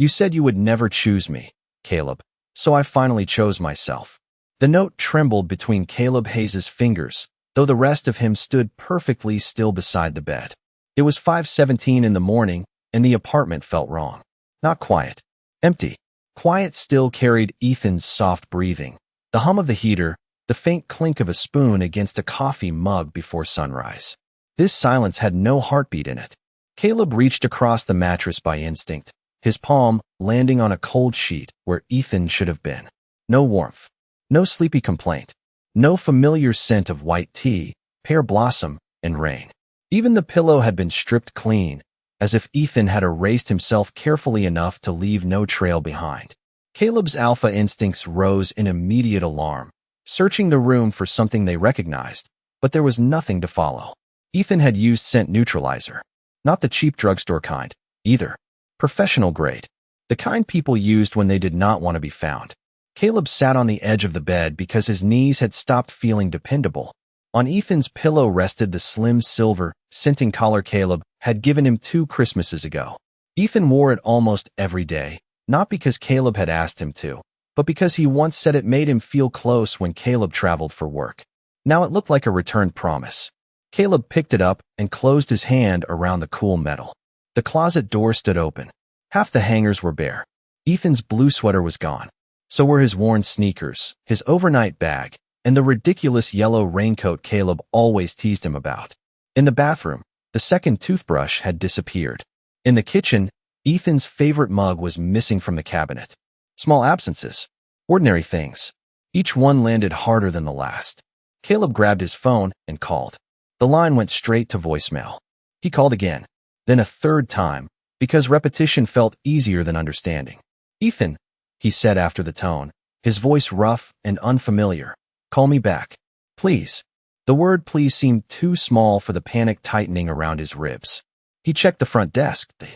You said you would never choose me, Caleb, so I finally chose myself. The note trembled between Caleb Hayes's fingers, though the rest of him stood perfectly still beside the bed. It was 5:17 in the morning, and the apartment felt wrong. Not quiet. Empty. Quiet still carried Ethan's soft breathing, the hum of the heater, the faint clink of a spoon against a coffee mug before sunrise. This silence had no heartbeat in it. Caleb reached across the mattress by instinct, his palm landing on a cold sheet where Ethan should have been. No warmth. No sleepy complaint. No familiar scent of white tea, pear blossom, and rain. Even the pillow had been stripped clean, as if Ethan had erased himself carefully enough to leave no trail behind. Caleb's alpha instincts rose in immediate alarm, searching the room for something they recognized, but there was nothing to follow. Ethan had used scent neutralizer. Not the cheap drugstore kind, either. Professional grade. The kind people used when they did not want to be found. Caleb sat on the edge of the bed because his knees had stopped feeling dependable. On Ethan's pillow rested the slim silver, scenting collar Caleb had given him 2 Christmases ago. Ethan wore it almost every day, not because Caleb had asked him to, but because he once said it made him feel close when Caleb traveled for work. Now it looked like a returned promise. Caleb picked it up and closed his hand around the cool metal. The closet door stood open. Half the hangers were bare. Ethan's blue sweater was gone. So were his worn sneakers, his overnight bag, and the ridiculous yellow raincoat Caleb always teased him about. In the bathroom, the second toothbrush had disappeared. In the kitchen, Ethan's favorite mug was missing from the cabinet. Small absences. Ordinary things. Each one landed harder than the last. Caleb grabbed his phone and called. The line went straight to voicemail. He called again, then a third time, because repetition felt easier than understanding. Ethan, he said after the tone, his voice rough and unfamiliar. Call me back. Please. The word please seemed too small for the panic tightening around his ribs. He checked the front desk, the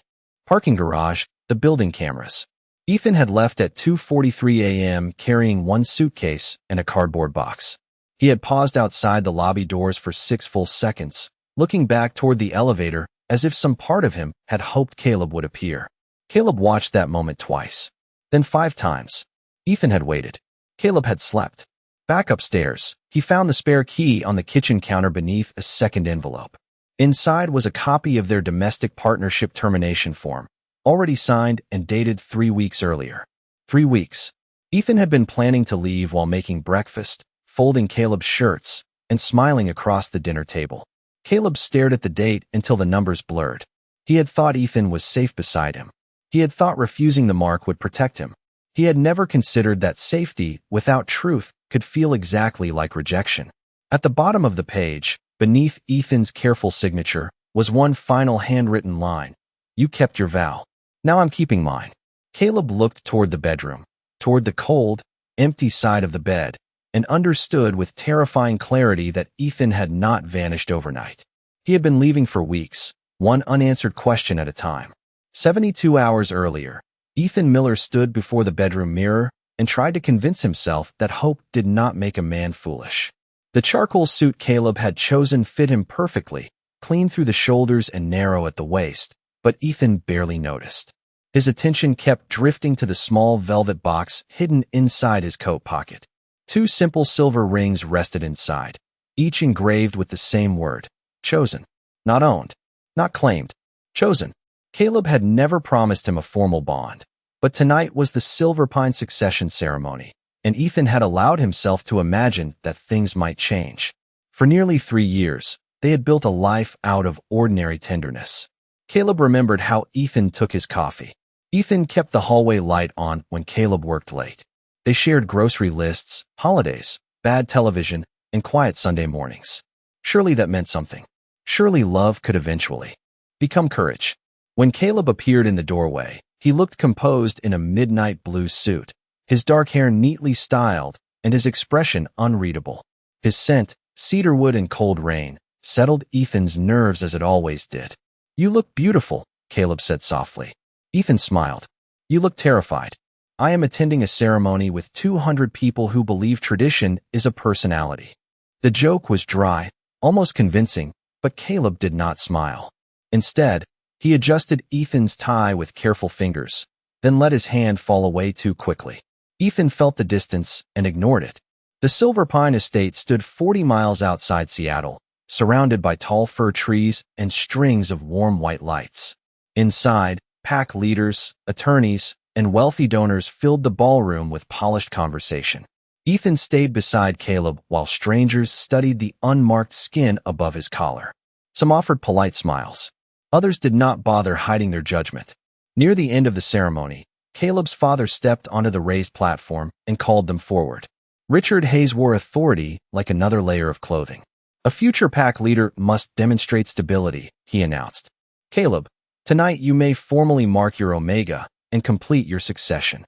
parking garage, the building cameras. Ethan had left at 2:43 a.m. carrying 1 suitcase and a cardboard box. He had paused outside the lobby doors for 6 full seconds, looking back toward the elevator as if some part of him had hoped Caleb would appear. Caleb watched that moment twice, then 5 times. Ethan had waited. Caleb had slept. Back upstairs, he found the spare key on the kitchen counter beneath a second envelope. Inside was a copy of their domestic partnership termination form, already signed and dated 3 weeks earlier. 3 weeks. Ethan had been planning to leave while making breakfast, folding Caleb's shirts, and smiling across the dinner table. Caleb stared at the date until the numbers blurred. He had thought Ethan was safe beside him. He had thought refusing the mark would protect him. He had never considered that safety, without truth, could feel exactly like rejection. At the bottom of the page, beneath Ethan's careful signature, was one final handwritten line. You kept your vow. Now I'm keeping mine. Caleb looked toward the bedroom, toward the cold, empty side of the bed, and understood with terrifying clarity that Ethan had not vanished overnight. He had been leaving for weeks, one unanswered question at a time. 72 hours earlier, Ethan Miller stood before the bedroom mirror and tried to convince himself that hope did not make a man foolish. The charcoal suit Caleb had chosen fit him perfectly, clean through the shoulders and narrow at the waist, but Ethan barely noticed. His attention kept drifting to the small velvet box hidden inside his coat pocket. 2 simple silver rings rested inside, each engraved with the same word, chosen. Not owned, not claimed, chosen. Caleb had never promised him a formal bond, but tonight was the Silver Pine succession ceremony, and Ethan had allowed himself to imagine that things might change. For nearly 3 years, they had built a life out of ordinary tenderness. Caleb remembered how Ethan took his coffee. Ethan kept the hallway light on when Caleb worked late. They shared grocery lists, holidays, bad television, and quiet Sunday mornings. Surely that meant something. Surely love could eventually become courage. When Caleb appeared in the doorway, he looked composed in a midnight blue suit, his dark hair neatly styled and his expression unreadable. His scent, cedarwood and cold rain, settled Ethan's nerves as it always did. You look beautiful, Caleb said softly. Ethan smiled. You look terrified. I am attending a ceremony with 200 people who believe tradition is a personality. The joke was dry, almost convincing, but Caleb did not smile. Instead, he adjusted Ethan's tie with careful fingers, then let his hand fall away too quickly. Ethan felt the distance and ignored it. The Silver Pine estate stood 40 miles outside Seattle, surrounded by tall fir trees and strings of warm white lights. Inside, pack leaders, attorneys, and wealthy donors filled the ballroom with polished conversation. Ethan stayed beside Caleb while strangers studied the unmarked skin above his collar. Some offered polite smiles. Others did not bother hiding their judgment. Near the end of the ceremony, Caleb's father stepped onto the raised platform and called them forward. Richard Hayes wore authority like another layer of clothing. A future pack leader must demonstrate stability, he announced. Caleb, tonight you may formally mark your Omega and complete your succession.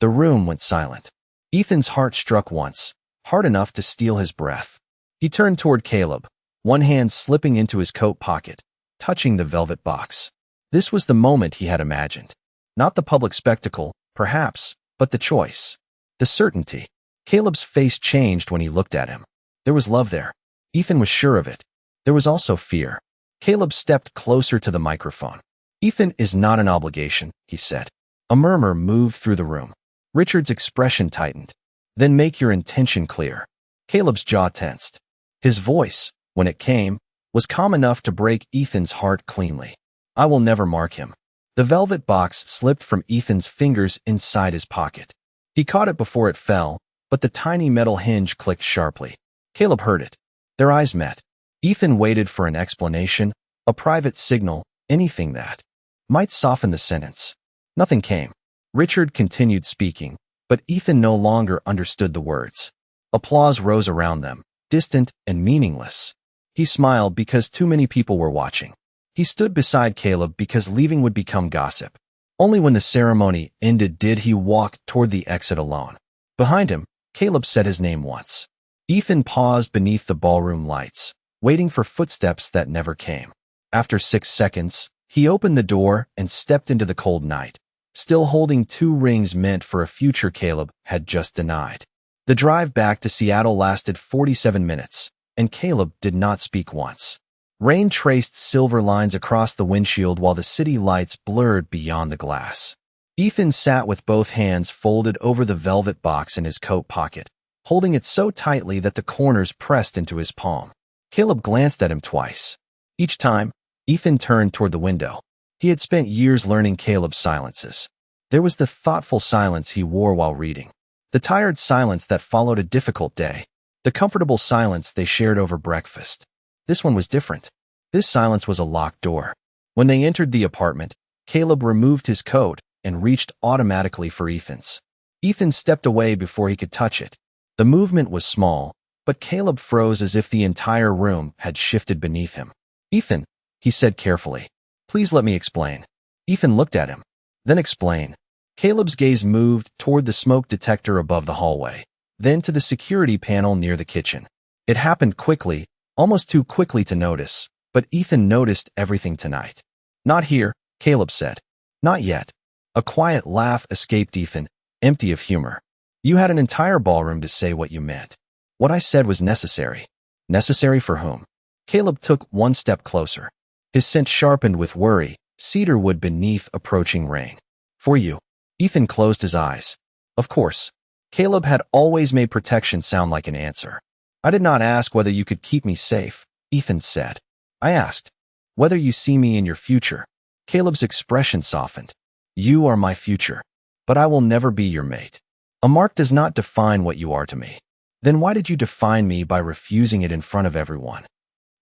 The room went silent. Ethan's heart struck once, hard enough to steal his breath. He turned toward Caleb, one hand slipping into his coat pocket, touching the velvet box. This was the moment he had imagined. Not the public spectacle, perhaps, but the choice. The certainty. Caleb's face changed when he looked at him. There was love there. Ethan was sure of it. There was also fear. Caleb stepped closer to the microphone. Ethan is not an obligation, he said. A murmur moved through the room. Richard's expression tightened. Then make your intention clear. Caleb's jaw tensed. His voice, when it came, was calm enough to break Ethan's heart cleanly. I will never mark him. The velvet box slipped from Ethan's fingers inside his pocket. He caught it before it fell, but the tiny metal hinge clicked sharply. Caleb heard it. Their eyes met. Ethan waited for an explanation, a private signal, anything that might soften the sentence. Nothing came. Richard continued speaking, but Ethan no longer understood the words. Applause rose around them, distant and meaningless. He smiled because too many people were watching. He stood beside Caleb because leaving would become gossip. Only when the ceremony ended did he walk toward the exit alone. Behind him, Caleb said his name once. Ethan paused beneath the ballroom lights, waiting for footsteps that never came. After 6 seconds, he opened the door and stepped into the cold night, still holding 2 rings meant for a future Caleb had just denied. The drive back to Seattle lasted 47 minutes, and Caleb did not speak once. Rain traced silver lines across the windshield while the city lights blurred beyond the glass. Ethan sat with both hands folded over the velvet box in his coat pocket, holding it so tightly that the corners pressed into his palm. Caleb glanced at him twice. Each time, Ethan turned toward the window. He had spent years learning Caleb's silences. There was the thoughtful silence he wore while reading, the tired silence that followed a difficult day, the comfortable silence they shared over breakfast. This one was different. This silence was a locked door. When they entered the apartment, Caleb removed his coat and reached automatically for Ethan's. Ethan stepped away before he could touch it. The movement was small, but Caleb froze as if the entire room had shifted beneath him. Ethan, he said carefully, please let me explain. Ethan looked at him. Then explain. Caleb's gaze moved toward the smoke detector above the hallway, then to the security panel near the kitchen. It happened quickly, almost too quickly to notice, but Ethan noticed everything tonight. Not here, Caleb said. Not yet. A quiet laugh escaped Ethan, empty of humor. You had an entire ballroom to say what you meant. What I said was necessary. Necessary for whom? Caleb took one step closer. His scent sharpened with worry, cedarwood beneath approaching rain. For you. Ethan closed his eyes. Of course. Caleb had always made protection sound like an answer. I did not ask whether you could keep me safe, Ethan said. I asked whether you see me in your future. Caleb's expression softened. You are my future, but I will never be your mate. A mark does not define what you are to me. Then why did you define me by refusing it in front of everyone?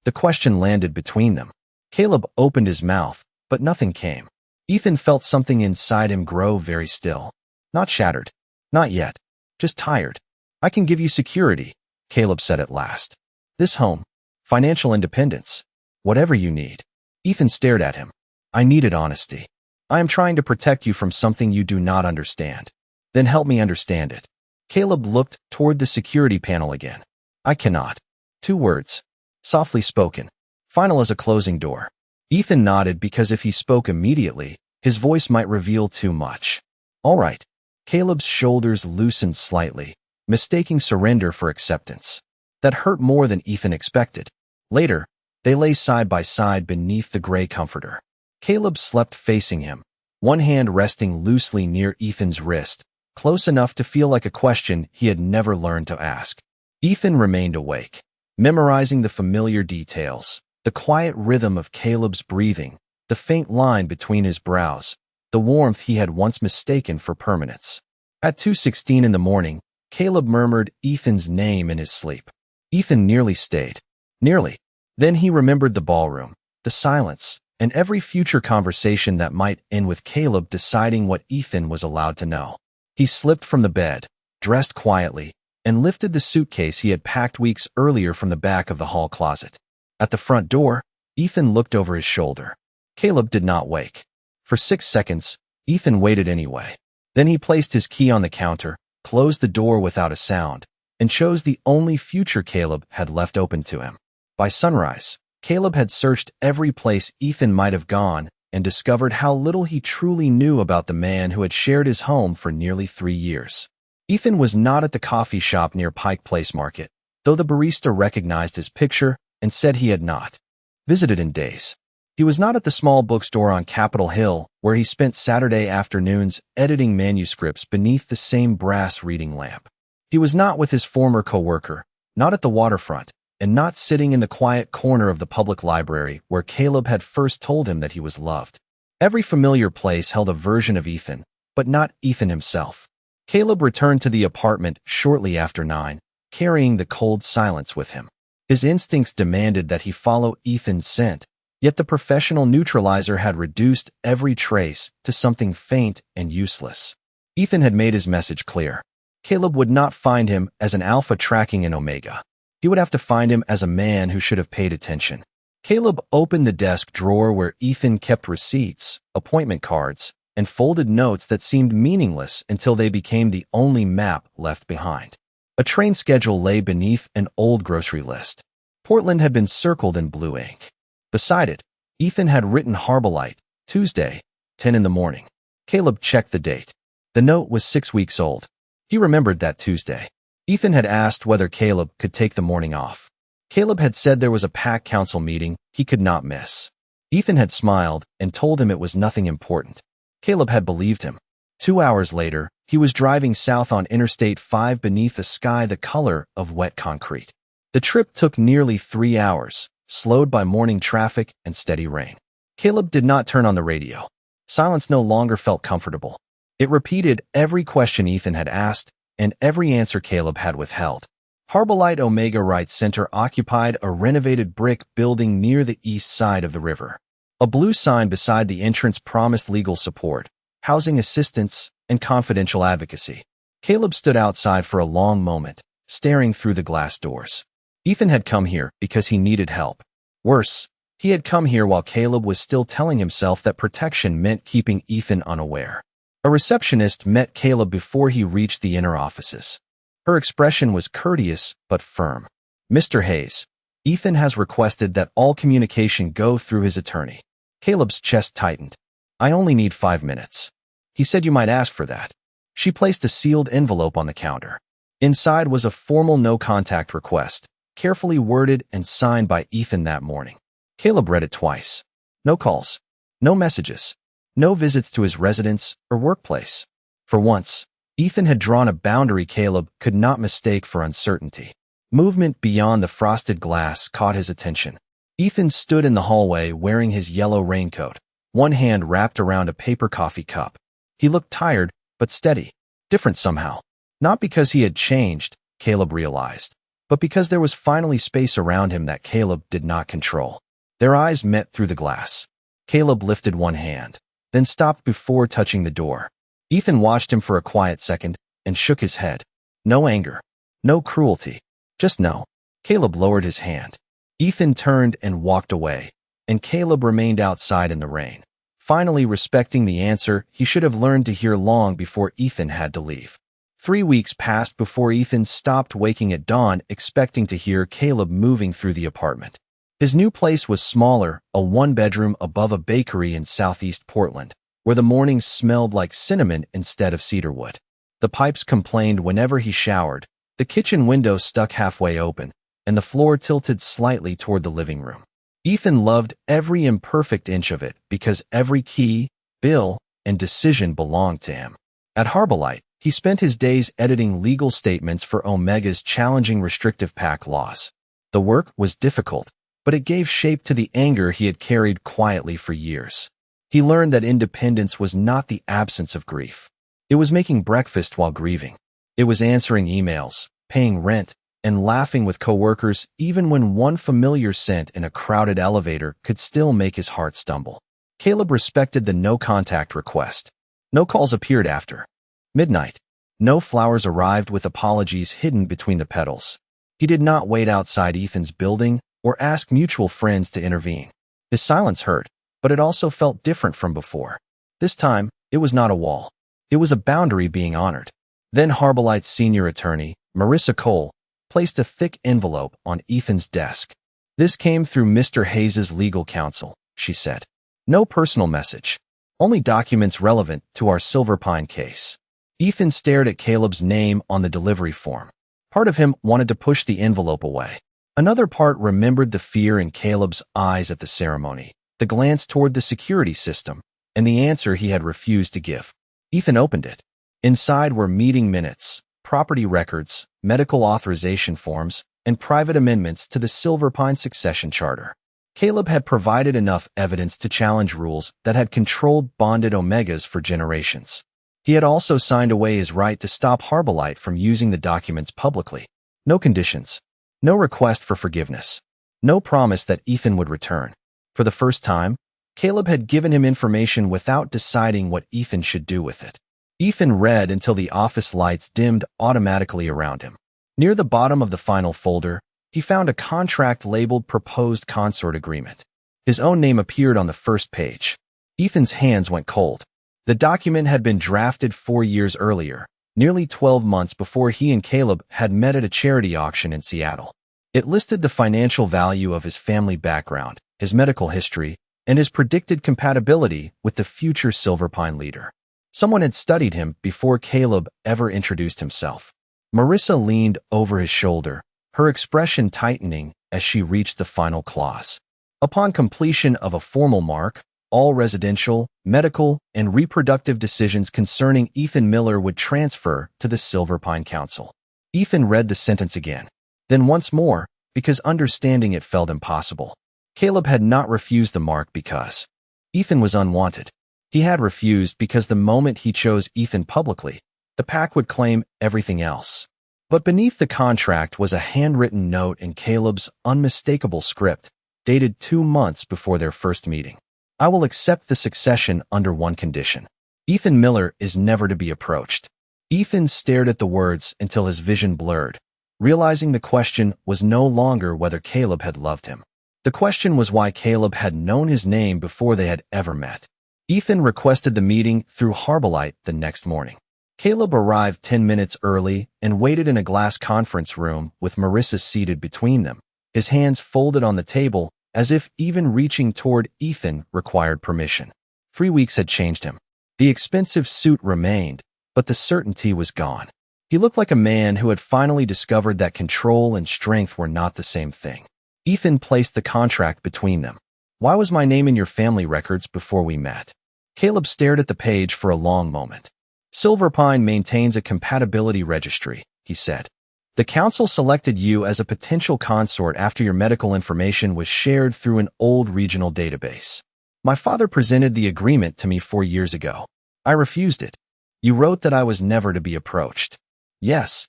The question landed between them. Caleb opened his mouth, but nothing came. Ethan felt something inside him grow very still. Not shattered. Not yet. Just tired. I can give you security, Caleb said at last. This home. Financial independence. Whatever you need. Ethan stared at him. I needed honesty. I am trying to protect you from something you do not understand. Then help me understand it. Caleb looked toward the security panel again. I cannot. 2 words. Softly spoken. Final as a closing door. Ethan nodded because if he spoke immediately, his voice might reveal too much. All right. Caleb's shoulders loosened slightly, mistaking surrender for acceptance. That hurt more than Ethan expected. Later, they lay side by side beneath the gray comforter. Caleb slept facing him, one hand resting loosely near Ethan's wrist, close enough to feel like a question he had never learned to ask. Ethan remained awake, memorizing the familiar details, the quiet rhythm of Caleb's breathing, the faint line between his brows, the warmth he had once mistaken for permanence. At 2:16 in the morning, Caleb murmured Ethan's name in his sleep. Ethan nearly stayed. Nearly. Then he remembered the ballroom, the silence, and every future conversation that might end with Caleb deciding what Ethan was allowed to know. He slipped from the bed, dressed quietly, and lifted the suitcase he had packed weeks earlier from the back of the hall closet. At the front door, Ethan looked over his shoulder. Caleb did not wake. For 6 seconds, Ethan waited anyway. Then he placed his key on the counter, closed the door without a sound, and chose the only future Caleb had left open to him. By sunrise, Caleb had searched every place Ethan might have gone and discovered how little he truly knew about the man who had shared his home for nearly 3 years. Ethan was not at the coffee shop near Pike Place Market, though the barista recognized his picture and said he had not visited in days. He was not at the small bookstore on Capitol Hill, where he spent Saturday afternoons editing manuscripts beneath the same brass reading lamp. He was not with his former coworker, not at the waterfront, and not sitting in the quiet corner of the public library where Caleb had first told him that he was loved. Every familiar place held a version of Ethan, but not Ethan himself. Caleb returned to the apartment shortly after 9, carrying the cold silence with him. His instincts demanded that he follow Ethan's scent, yet the professional neutralizer had reduced every trace to something faint and useless. Ethan had made his message clear. Caleb would not find him as an alpha tracking an Omega. He would have to find him as a man who should have paid attention. Caleb opened the desk drawer where Ethan kept receipts, appointment cards, and folded notes that seemed meaningless until they became the only map left behind. A train schedule lay beneath an old grocery list. Portland had been circled in blue ink. Beside it, Ethan had written Harbolite, Tuesday, 10 in the morning. Caleb checked the date. The note was 6 weeks old. He remembered that Tuesday. Ethan had asked whether Caleb could take the morning off. Caleb had said there was a pack council meeting he could not miss. Ethan had smiled and told him it was nothing important. Caleb had believed him. 2 hours later, he was driving south on Interstate 5 beneath a sky the color of wet concrete. The trip took nearly 3 hours, slowed by morning traffic and steady rain. Caleb did not turn on the radio. Silence no longer felt comfortable. It repeated every question Ethan had asked and every answer Caleb had withheld. Harbolite Omega Right Center occupied a renovated brick building near the east side of the river. A blue sign beside the entrance promised legal support, housing assistance, and confidential advocacy. Caleb stood outside for a long moment, staring through the glass doors. Ethan had come here because he needed help. Worse, he had come here while Caleb was still telling himself that protection meant keeping Ethan unaware. A receptionist met Caleb before he reached the inner offices. Her expression was courteous but firm. "Mr. Hayes, Ethan has requested that all communication go through his attorney." Caleb's chest tightened. "I only need 5 minutes. He said you might ask for that." She placed a sealed envelope on the counter. Inside was a formal no-contact request, carefully worded and signed by Ethan that morning. Caleb read it twice. No calls. No messages. No visits to his residence or workplace. For once, Ethan had drawn a boundary Caleb could not mistake for uncertainty. Movement beyond the frosted glass caught his attention. Ethan stood in the hallway wearing his yellow raincoat, one hand wrapped around a paper coffee cup. He looked tired, but steady. Different somehow. Not because he had changed, Caleb realized, but because there was finally space around him that Caleb did not control. Their eyes met through the glass. Caleb lifted one hand, then stopped before touching the door. Ethan watched him for a quiet second and shook his head. No anger. No cruelty. Just no. Caleb lowered his hand. Ethan turned and walked away, and Caleb remained outside in the rain, finally respecting the answer he should have learned to hear long before Ethan had to leave. 3 weeks passed before Ethan stopped waking at dawn expecting to hear Caleb moving through the apartment. His new place was smaller, a one-bedroom above a bakery in southeast Portland, where the mornings smelled like cinnamon instead of cedarwood. The pipes complained whenever he showered, the kitchen window stuck halfway open, and the floor tilted slightly toward the living room. Ethan loved every imperfect inch of it because every key, bill, and decision belonged to him. At Heartbreak, he spent his days editing legal statements for Omega's challenging restrictive pack laws. The work was difficult, but it gave shape to the anger he had carried quietly for years. He learned that independence was not the absence of grief. It was making breakfast while grieving. It was answering emails, paying rent, and laughing with coworkers even when one familiar scent in a crowded elevator could still make his heart stumble. Caleb respected the no-contact request. No calls appeared after midnight. No flowers arrived with apologies hidden between the petals. He did not wait outside Ethan's building or ask mutual friends to intervene. His silence hurt, but it also felt different from before. This time, it was not a wall. It was a boundary being honored. Then Heartbreak's senior attorney, Marissa Cole, placed a thick envelope on Ethan's desk. "This came through Mr. Hayes' legal counsel," she said. "No personal message. Only documents relevant to our Silver Pine case." Ethan stared at Caleb's name on the delivery form. Part of him wanted to push the envelope away. Another part remembered the fear in Caleb's eyes at the ceremony, the glance toward the security system, and the answer he had refused to give. Ethan opened it. Inside were meeting minutes, property records, medical authorization forms, and private amendments to the Silver Pine succession charter. Caleb had provided enough evidence to challenge rules that had controlled bonded Omegas for generations. He had also signed away his right to stop Heartbreak from using the documents publicly. No conditions. No request for forgiveness. No promise that Ethan would return. For the first time, Caleb had given him information without deciding what Ethan should do with it. Ethan read until the office lights dimmed automatically around him. Near the bottom of the final folder, he found a contract labeled Proposed Consort Agreement. His own name appeared on the first page. Ethan's hands went cold. The document had been drafted 4 years earlier, nearly 12 months before he and Caleb had met at a charity auction in Seattle. It listed the financial value of his family background, his medical history, and his predicted compatibility with the future Silver Pine leader. Someone had studied him before Caleb ever introduced himself. Marissa leaned over his shoulder, her expression tightening as she reached the final clause. Upon completion of a formal mark, all residential, medical, and reproductive decisions concerning Ethan Miller would transfer to the Silver Pine Council. Ethan read the sentence again, then once more, because understanding it felt impossible. Caleb had not refused the mark because Ethan was unwanted. He had refused because the moment he chose Ethan publicly, the pack would claim everything else. But beneath the contract was a handwritten note in Caleb's unmistakable script, dated 2 months before their first meeting. "I will accept the succession under one condition. Ethan Miller is never to be approached." Ethan stared at the words until his vision blurred, realizing the question was no longer whether Caleb had loved him. The question was why Caleb had known his name before they had ever met. Ethan requested the meeting through Heartbreak the next morning. Caleb arrived 10 minutes early and waited in a glass conference room with Marissa seated between them, his hands folded on the table, as if even reaching toward Ethan required permission. 3 weeks had changed him. The expensive suit remained, but the certainty was gone. He looked like a man who had finally discovered that control and strength were not the same thing. Ethan placed the contract between them. "Why was my name in your family records before we met?" Caleb stared at the page for a long moment. "Silver Pine maintains a compatibility registry," he said. "The council selected you as a potential consort after your medical information was shared through an old regional database. My father presented the agreement to me 4 years ago. I refused it. You wrote that I was never to be approached." "Yes."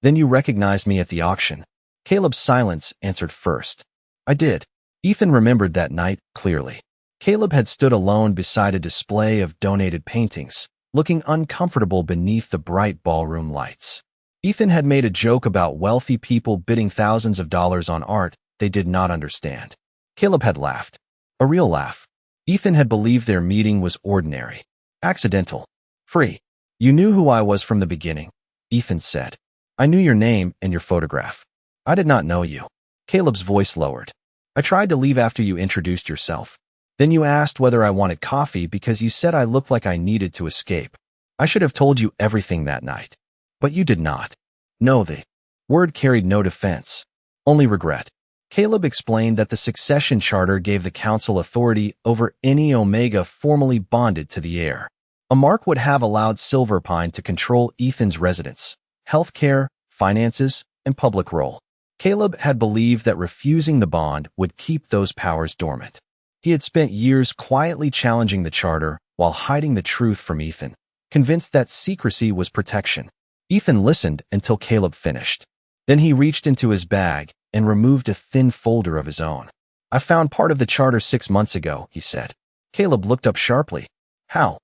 "Then you recognized me at the auction." Caleb's silence answered first. "I did." Ethan remembered that night clearly. Caleb had stood alone beside a display of donated paintings, looking uncomfortable beneath the bright ballroom lights. Ethan had made a joke about wealthy people bidding thousands of dollars on art they did not understand. Caleb had laughed. A real laugh. Ethan had believed their meeting was ordinary, accidental, free. "You knew who I was from the beginning," Ethan said. "I knew your name and your photograph. I did not know you." Caleb's voice lowered. "I tried to leave after you introduced yourself. Then you asked whether I wanted coffee because you said I looked like I needed to escape. I should have told you everything that night. But you did not." No, the word carried no defense, only regret. Caleb explained that the succession charter gave the council authority over any Omega formally bonded to the heir. A mark would have allowed Silverpine to control Ethan's residence, healthcare, finances, and public role. Caleb had believed that refusing the bond would keep those powers dormant. He had spent years quietly challenging the charter while hiding the truth from Ethan, convinced that secrecy was protection. Ethan listened until Caleb finished. Then he reached into his bag and removed a thin folder of his own. "I found part of the charter 6 months ago," he said. Caleb looked up sharply. "How?"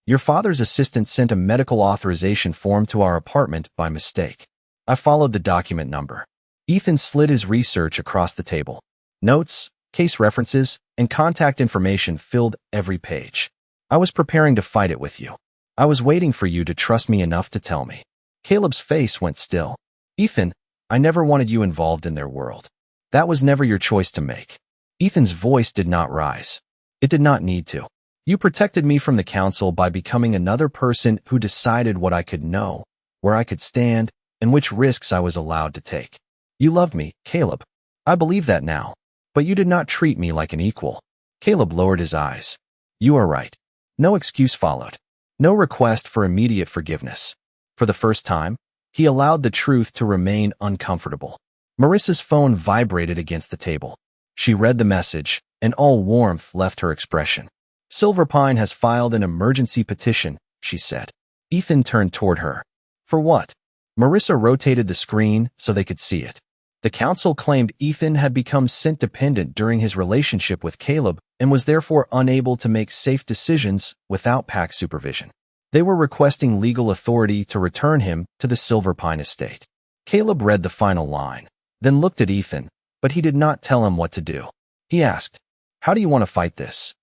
"Your father's assistant sent a medical authorization form to our apartment by mistake. I followed the document number." Ethan slid his research across the table. Notes, case references, and contact information filled every page. "I was preparing to fight it with you. I was waiting for you to trust me enough to tell me." Caleb's face went still. "Ethan, I never wanted you involved in their world. That was never your choice to make." Ethan's voice did not rise. It did not need to. "You protected me from the council by becoming another person who decided what I could know, where I could stand, and which risks I was allowed to take. You loved me, Caleb. I believe that now. But you did not treat me like an equal." Caleb lowered his eyes. "You are right." No excuse followed. No request for immediate forgiveness. For the first time, he allowed the truth to remain uncomfortable. Marissa's phone vibrated against the table. She read the message, and all warmth left her expression. "Silverpine has filed an emergency petition," she said. Ethan turned toward her. "For what?" Marissa rotated the screen so they could see it. The council claimed Ethan had become scent-dependent during his relationship with Caleb and was therefore unable to make safe decisions without PAC supervision. They were requesting legal authority to return him to the Silverpine estate. Caleb read the final line, then looked at Ethan, but he did not tell him what to do. He asked, "How do you want to fight this?"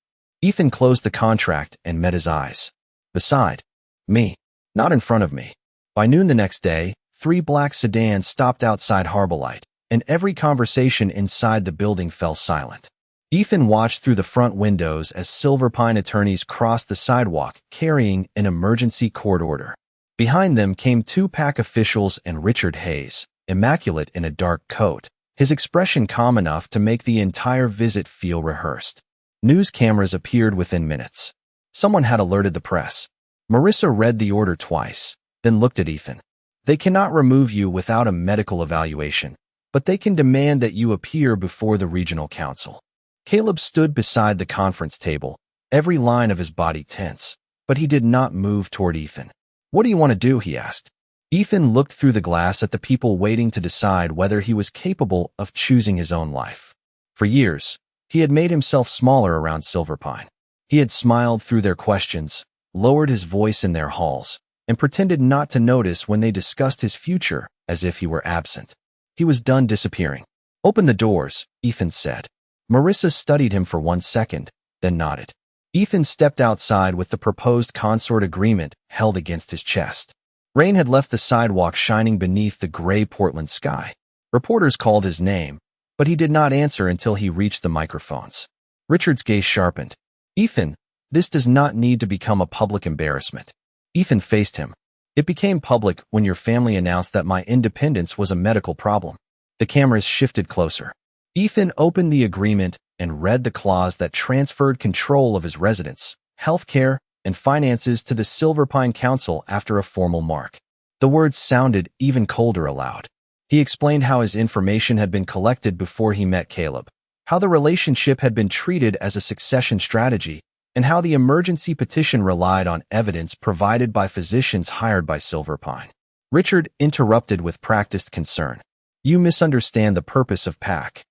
Ethan closed the contract and met his eyes. "Beside me, not in front of me." By noon the next day, 3 black sedans stopped outside Harbolite, and every conversation inside the building fell silent. Ethan watched through the front windows as Silverpine attorneys crossed the sidewalk carrying an emergency court order. Behind them came 2 PAC officials and Richard Hayes, immaculate in a dark coat, his expression calm enough to make the entire visit feel rehearsed. News cameras appeared within minutes. Someone had alerted the press. Marissa read the order twice, then looked at Ethan. "They cannot remove you without a medical evaluation, but they can demand that you appear before the regional council." Caleb stood beside the conference table, every line of his body tense, but he did not move toward Ethan. "What do you want to do?" he asked. Ethan looked through the glass at the people waiting to decide whether he was capable of choosing his own life. For years, he had made himself smaller around Silverpine. He had smiled through their questions, lowered his voice in their halls, and pretended not to notice when they discussed his future as if he were absent. He was done disappearing. "Open the doors," Ethan said. Marissa studied him for 1 second, then nodded. Ethan stepped outside with the proposed consort agreement held against his chest. Rain had left the sidewalk shining beneath the gray Portland sky. Reporters called his name, but he did not answer until he reached the microphones. Richard's gaze sharpened. "Ethan, this does not need to become a public embarrassment." Ethan faced him. "It became public when your family announced that my independence was a medical problem." The cameras shifted closer. Ethan opened the agreement and read the clause that transferred control of his residence, healthcare, and finances to the Silverpine Council after a formal mark. The words sounded even colder aloud. He explained how his information had been collected before he met Caleb, how the relationship had been treated as a succession strategy, and how the emergency petition relied on evidence provided by physicians hired by Silverpine. Richard interrupted with practiced concern. "You misunderstand the purpose of PAC.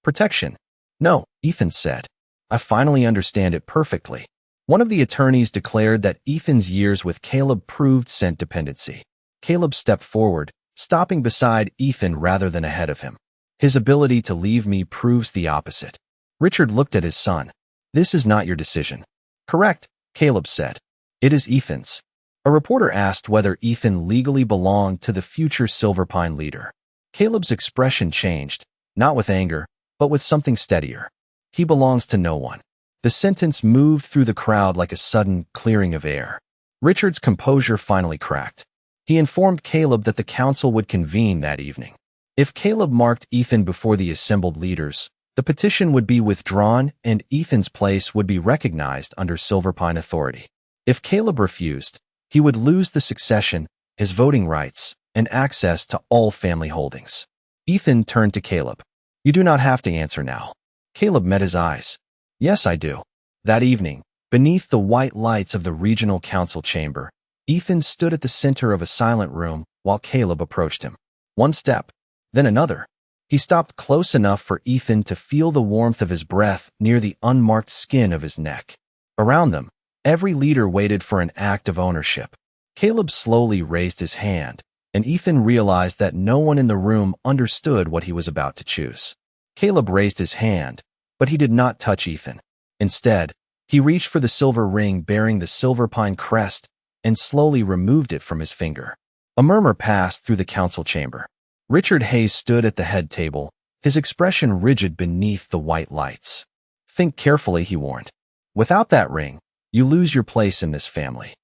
Protection." "No," Ethan said. "I finally understand it perfectly." One of the attorneys declared that Ethan's years with Caleb proved scent dependency. Caleb stepped forward, stopping beside Ethan rather than ahead of him. "His ability to leave me proves the opposite." Richard looked at his son. "This is not your decision." "Correct," Caleb said. "It is Ethan's." A reporter asked whether Ethan legally belonged to the future Silverpine leader. Caleb's expression changed, not with anger, but with something steadier. "He belongs to no one." The sentence moved through the crowd like a sudden clearing of air. Richard's composure finally cracked. He informed Caleb that the council would convene that evening. If Caleb marked Ethan before the assembled leaders, the petition would be withdrawn and Ethan's place would be recognized under Silverpine authority. If Caleb refused, he would lose the succession, his voting rights, and access to all family holdings. Ethan turned to Caleb. You do not have to answer now. Caleb met his eyes. Yes, I do. That evening, beneath the white lights of the regional council chamber, Ethan stood at the center of a silent room while Caleb approached him. One step, then another. He stopped close enough for Ethan to feel the warmth of his breath near the unmarked skin of his neck. Around them, every leader waited for an act of ownership. Caleb slowly raised his hand, and Ethan realized that no one in the room understood what he was about to choose. Caleb raised his hand, but he did not touch Ethan. Instead, he reached for the silver ring bearing the silver pine crest and slowly removed it from his finger. A murmur passed through the council chamber. Richard Hayes stood at the head table, his expression rigid beneath the white lights. Think carefully, he warned. Without that ring, you lose your place in this family.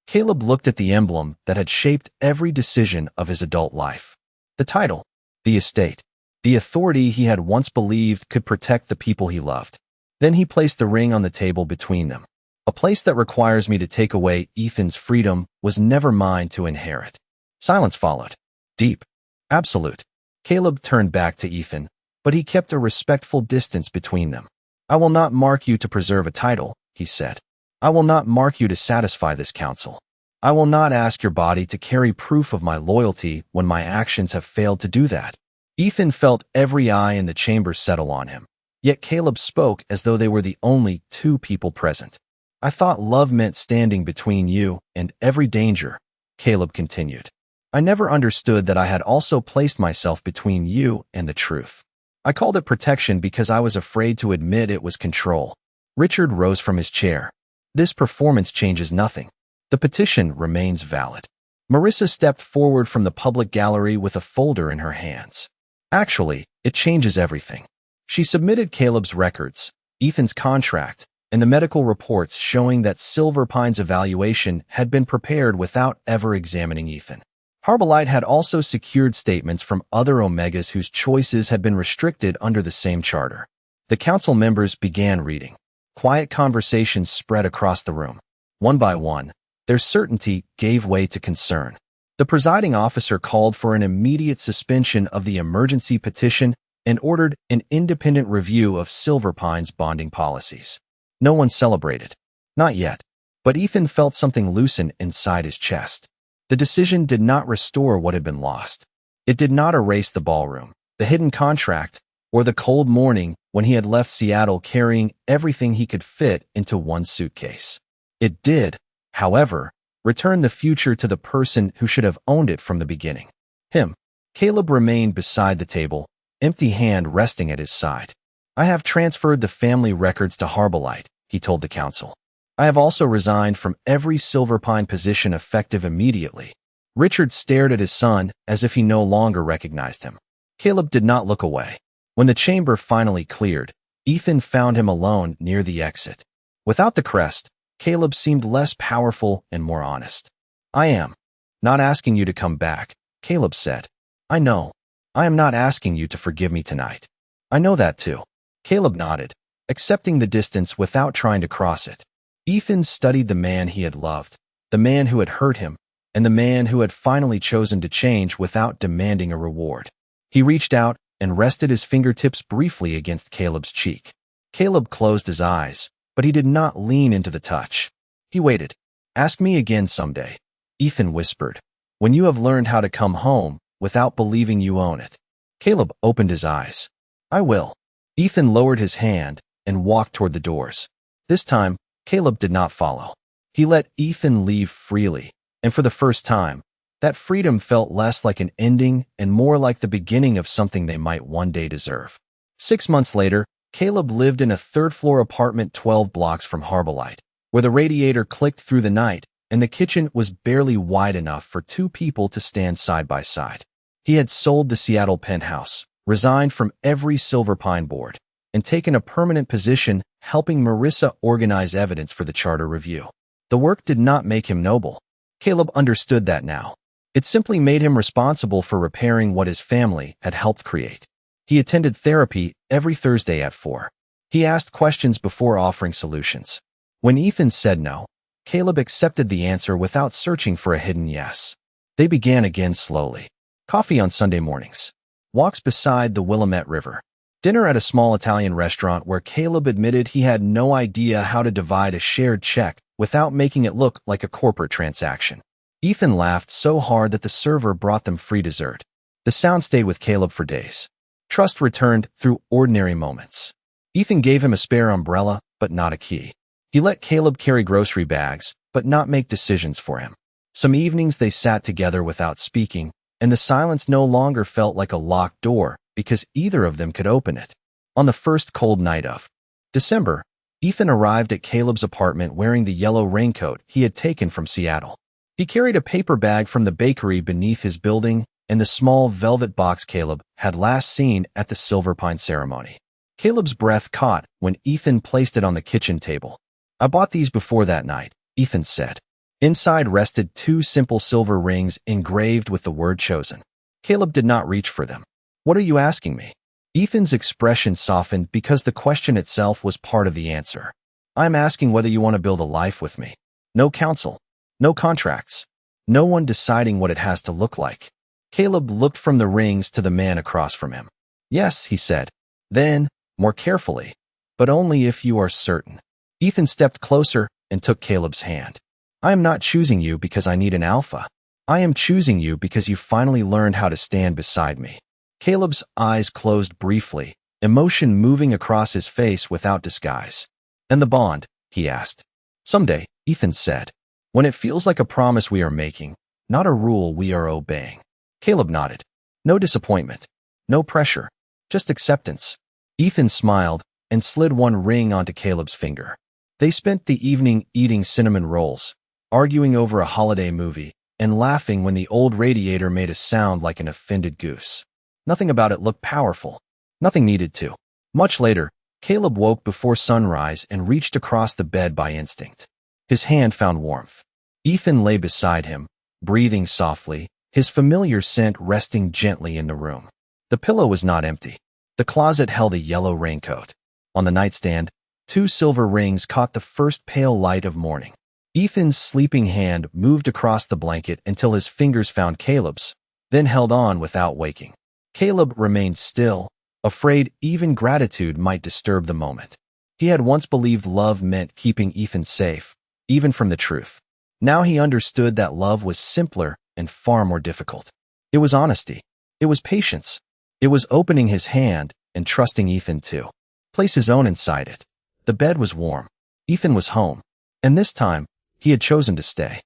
Caleb looked at the emblem that had shaped every decision of his adult life. The title, the estate, the authority he had once believed could protect the people he loved. Then he placed the ring on the table between them. A place that requires me to take away Ethan's freedom was never mine to inherit. Silence followed. Deep. Absolute. Caleb turned back to Ethan, but he kept a respectful distance between them. I will not mark you to preserve a title, he said. I will not mark you to satisfy this council. I will not ask your body to carry proof of my loyalty when my actions have failed to do that. Ethan felt every eye in the chamber settle on him. Yet Caleb spoke as though they were the only two people present. I thought love meant standing between you and every danger, Caleb continued. I never understood that I had also placed myself between you and the truth. I called it protection because I was afraid to admit it was control. Richard rose from his chair. This performance changes nothing. The petition remains valid. Marissa stepped forward from the public gallery with a folder in her hands. Actually, it changes everything. She submitted Caleb's records, Ethan's contract, and the medical reports showing that Silver Pine's evaluation had been prepared without ever examining Ethan. Heartbreak had also secured statements from other Omegas whose choices had been restricted under the same charter. The council members began reading. Quiet conversations spread across the room. One by one, their certainty gave way to concern. The presiding officer called for an immediate suspension of the emergency petition and ordered an independent review of Silver Pine's bonding policies. No one celebrated. Not yet. But Ethan felt something loosen inside his chest. The decision did not restore what had been lost. It did not erase the ballroom, the hidden contract, or the cold morning when he had left Seattle carrying everything he could fit into one suitcase. It did, however, return the future to the person who should have owned it from the beginning. Him. Caleb remained beside the table, empty hand resting at his side. I have transferred the family records to Heartbreak, he told the council. I have also resigned from every Silver Pine position effective immediately. Richard stared at his son as if he no longer recognized him. Caleb did not look away. When the chamber finally cleared, Ethan found him alone near the exit. Without the crest, Caleb seemed less powerful and more honest. I am not asking you to come back, Caleb said. I know. I am not asking you to forgive me tonight. I know that too. Caleb nodded, accepting the distance without trying to cross it. Ethan studied the man he had loved, the man who had hurt him, and the man who had finally chosen to change without demanding a reward. He reached out and rested his fingertips briefly against Caleb's cheek. Caleb closed his eyes, but he did not lean into the touch. He waited. Ask me again someday, Ethan whispered, when you have learned how to come home without believing you own it. Caleb opened his eyes. I will. Ethan lowered his hand and walked toward the doors. This time, Caleb did not follow. He let Ethan leave freely, and for the first time, that freedom felt less like an ending and more like the beginning of something they might one day deserve. 6 months later, Caleb lived in a third-floor apartment 12 blocks from Heartbreak, where the radiator clicked through the night and the kitchen was barely wide enough for two people to stand side by side. He had sold the Seattle penthouse, resigned from every Silver Pine board, and taken a permanent position helping Marissa organize evidence for the charter review. The work did not make him noble. Caleb understood that now. It simply made him responsible for repairing what his family had helped create. He attended therapy every Thursday at 4. He asked questions before offering solutions. When Ethan said no, Caleb accepted the answer without searching for a hidden yes. They began again slowly. Coffee on Sunday mornings. Walks beside the Willamette River. Dinner at a small Italian restaurant where Caleb admitted he had no idea how to divide a shared check without making it look like a corporate transaction. Ethan laughed so hard that the server brought them free dessert. The sound stayed with Caleb for days. Trust returned through ordinary moments. Ethan gave him a spare umbrella, but not a key. He let Caleb carry grocery bags, but not make decisions for him. Some evenings they sat together without speaking, and the silence no longer felt like a locked door because either of them could open it. On the first cold night of December, Ethan arrived at Caleb's apartment wearing the yellow raincoat he had taken from Seattle. He carried a paper bag from the bakery beneath his building and the small velvet box Caleb had last seen at the Silver Pine ceremony. Caleb's breath caught when Ethan placed it on the kitchen table. "I bought these before that night," Ethan said. Inside rested 2 simple silver rings engraved with the word chosen. Caleb did not reach for them. "What are you asking me?" Ethan's expression softened because the question itself was part of the answer. "I'm asking whether you want to build a life with me. No counsel. No contracts. No one deciding what it has to look like." Caleb looked from the rings to the man across from him. "Yes," he said. Then, more carefully, "but only if you are certain." Ethan stepped closer and took Caleb's hand. "I am not choosing you because I need an alpha. I am choosing you because you finally learned how to stand beside me." Caleb's eyes closed briefly, emotion moving across his face without disguise. "And the bond?" he asked. "Someday," Ethan said. "When it feels like a promise we are making, not a rule we are obeying." Caleb nodded. No disappointment. No pressure. Just acceptance. Ethan smiled and slid one ring onto Caleb's finger. They spent the evening eating cinnamon rolls, arguing over a holiday movie, and laughing when the old radiator made a sound like an offended goose. Nothing about it looked powerful. Nothing needed to. Much later, Caleb woke before sunrise and reached across the bed by instinct. His hand found warmth. Ethan lay beside him, breathing softly, his familiar scent resting gently in the room. The pillow was not empty. The closet held a yellow raincoat. On the nightstand, 2 silver rings caught the first pale light of morning. Ethan's sleeping hand moved across the blanket until his fingers found Caleb's, then held on without waking. Caleb remained still, afraid even gratitude might disturb the moment. He had once believed love meant keeping Ethan safe, even from the truth. Now he understood that love was simpler and far more difficult. It was honesty. It was patience. It was opening his hand and trusting Ethan to place his own inside it. The bed was warm. Ethan was home. And this time, he had chosen to stay.